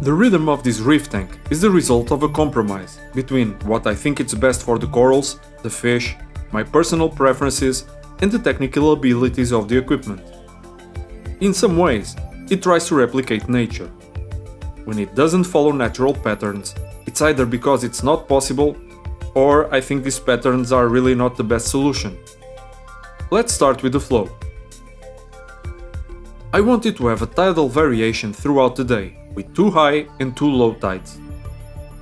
The rhythm of this reef tank is the result of a compromise between what I think it's best for the corals, the fish, my personal preferences, and the technical abilities of the equipment. In some ways, it tries to replicate nature. When it doesn't follow natural patterns, it's either because it's not possible, or I think these patterns are really not the best solution. Let's start with the flow. I wanted to have a tidal variation throughout the day, with 2 high and 2 low tides.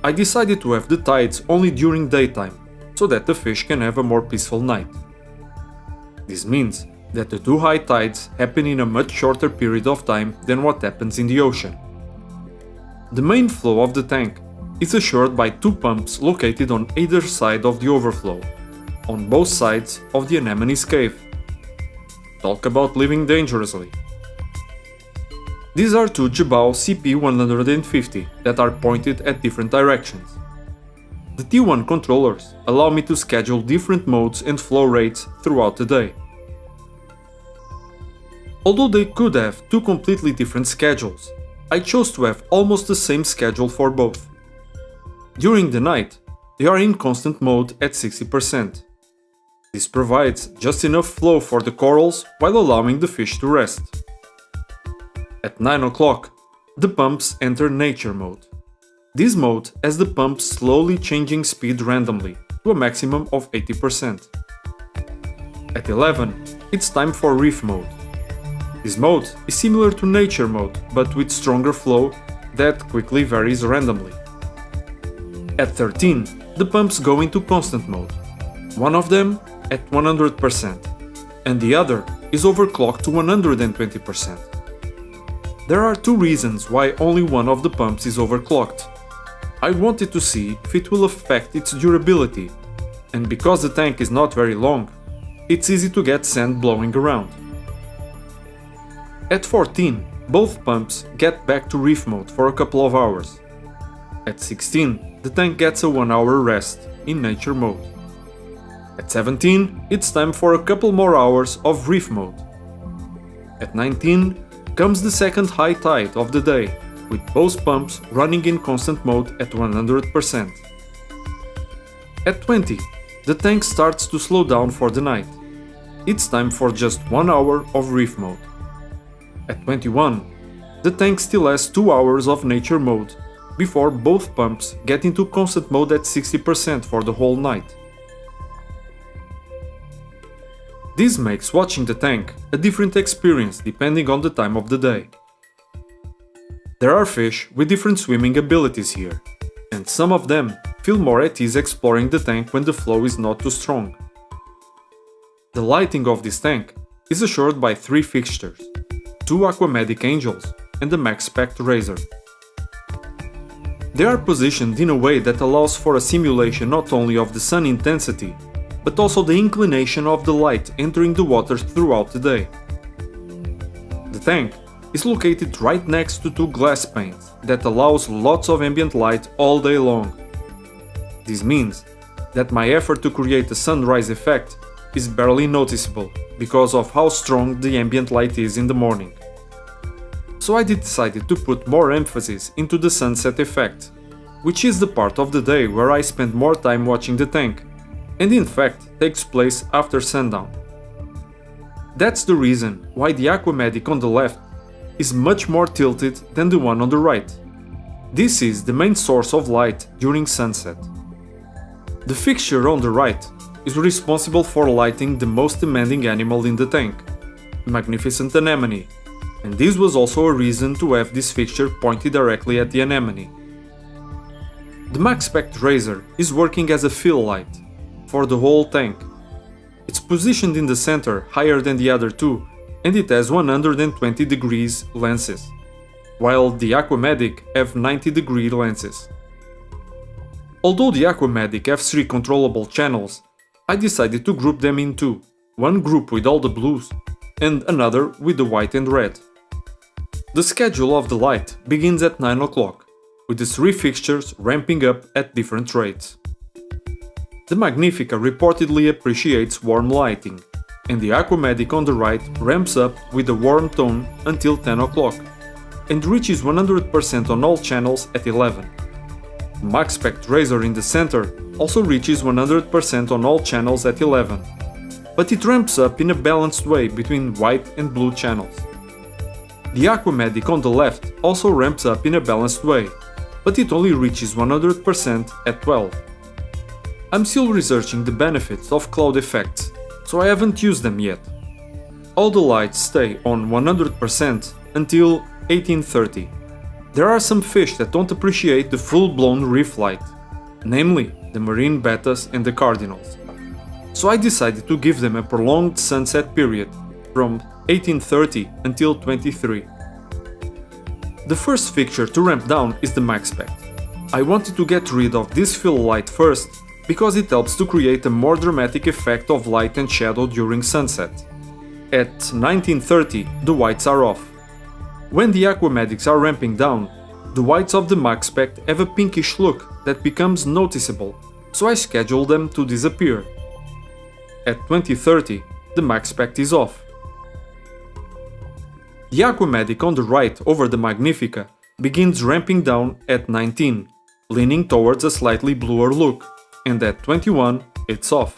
I decided to have the tides only during daytime, so that the fish can have a more peaceful night. This means that the 2 high tides happen in a much shorter period of time than what happens in the ocean. The main flow of the tank is assured by 2 pumps located on either side of the overflow, on both sides of the anemone's cave. Talk about living dangerously. These are 2 Jabao CP150 that are pointed at different directions. The T1 controllers allow me to schedule different modes and flow rates throughout the day. Although they could have 2 completely different schedules, I chose to have almost the same schedule for both. During the night, they are in constant mode at 60%. This provides just enough flow for the corals while allowing the fish to rest. At 9 o'clock, the pumps enter nature mode. This mode has the pumps slowly changing speed randomly to a maximum of 80%. At 11, it's time for reef mode. This mode is similar to nature mode, but with stronger flow that quickly varies randomly. At 13, the pumps go into constant mode, one of them at 100%, and the other is overclocked to 120%. There are 2 reasons why only one of the pumps is overclocked. I wanted to see if it will affect its durability, and because the tank is not very long, it's easy to get sand blowing around. At 14, both pumps get back to reef mode for a couple of hours. At 16, the tank gets a 1-hour rest in nature mode. At 17, it's time for a couple more hours of reef mode. At 19, comes the second high tide of the day, with both pumps running in constant mode at 100%. At 20, the tank starts to slow down for the night. It's time for just 1 hour of reef mode. At 21, the tank still has 2 hours of nature mode before both pumps get into constant mode at 60% for the whole night. This makes watching the tank a different experience depending on the time of the day. There are fish with different swimming abilities here, and some of them feel more at ease exploring the tank when the flow is not too strong. The lighting of this tank is assured by 3 fixtures, 2 Aquamedic Angels and the Max Spec Razor. They are positioned in a way that allows for a simulation not only of the sun intensity, but also the inclination of the light entering the water throughout the day. The tank is located right next to 2 glass panes that allows lots of ambient light all day long. This means that my effort to create a sunrise effect is barely noticeable because of how strong the ambient light is in the morning. So I decided to put more emphasis into the sunset effect, which is the part of the day where I spend more time watching the tank, and in fact takes place after sundown. That's the reason why the Aquamedic on the left is much more tilted than the one on the right. This is the main source of light during sunset. The fixture on the right is responsible for lighting the most demanding animal in the tank, magnificent anemone, and this was also a reason to have this fixture pointed directly at the anemone. The Max Spec Razor is working as a fill light for the whole tank. It's positioned in the center higher than the other 2, and it has 120 degrees lenses, while the Aquamedic have 90-degree lenses. Although the Aquamedic have 3 controllable channels, I decided to group them in 2, one group with all the blues and another with the white and red. The schedule of the light begins at 9 o'clock, with the 3 fixtures ramping up at different rates. The Magnifica reportedly appreciates warm lighting, and the Aquamedic on the right ramps up with a warm tone until 10 o'clock. and reaches 100% on all channels at 11. The MaxSpect razor in the center also reaches 100% on all channels at 11, but it ramps up in a balanced way between white and blue channels. The Aquamedic on the left also ramps up in a balanced way, but it only reaches 100% at 12. I'm still researching the benefits of cloud effects, so I haven't used them yet. All the lights stay on 100% until 1830. There are some fish that don't appreciate the full-blown reef light, namely the marine bettas and the cardinals. So I decided to give them a prolonged sunset period from 1830 until 23. The first fixture to ramp down is the MaxSpect. I wanted to get rid of this fill light first because it helps to create a more dramatic effect of light and shadow during sunset. At 1930, the whites are off. When the Aquamedics are ramping down, the whites of the MaxSpect have a pinkish look that becomes noticeable, so I schedule them to disappear. At 2030, the MaxSpect is off. The Aquamedic on the right over the Magnifica begins ramping down at 19, leaning towards a slightly bluer look, and at 21, it's off.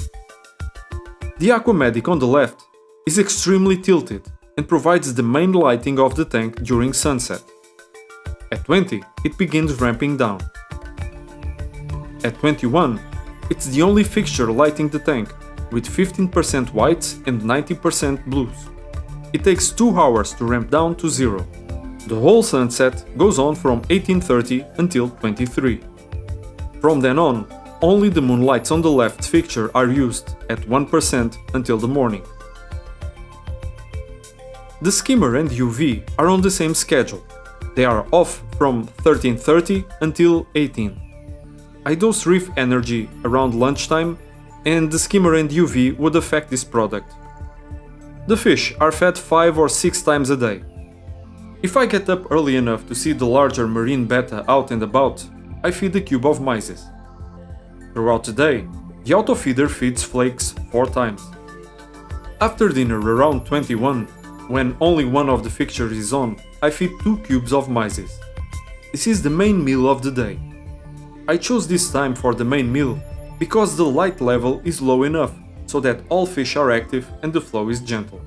The Aquamedic on the left is extremely tilted and provides the main lighting of the tank during sunset. At 20, it begins ramping down. At 21, it's the only fixture lighting the tank, with 15% whites and 90% blues. It takes 2 hours to ramp down to 0. The whole sunset goes on from 1830 until 23. From then on, only the moonlights on the left fixture are used at 1% until the morning. The skimmer and UV are on the same schedule. They are off from 1330 until 18. I dose Reef energy around lunchtime, and the skimmer and UV would affect this product. The fish are fed 5 or 6 times a day. If I get up early enough to see the larger marine betta out and about, I feed a cube of mysis. Throughout the day, the autofeeder feeds flakes 4 times. After dinner around 21, when only one of the fixtures is on, I feed 2 cubes of mysis. This is the main meal of the day. I chose this time for the main meal because the light level is low enough so that all fish are active and the flow is gentle.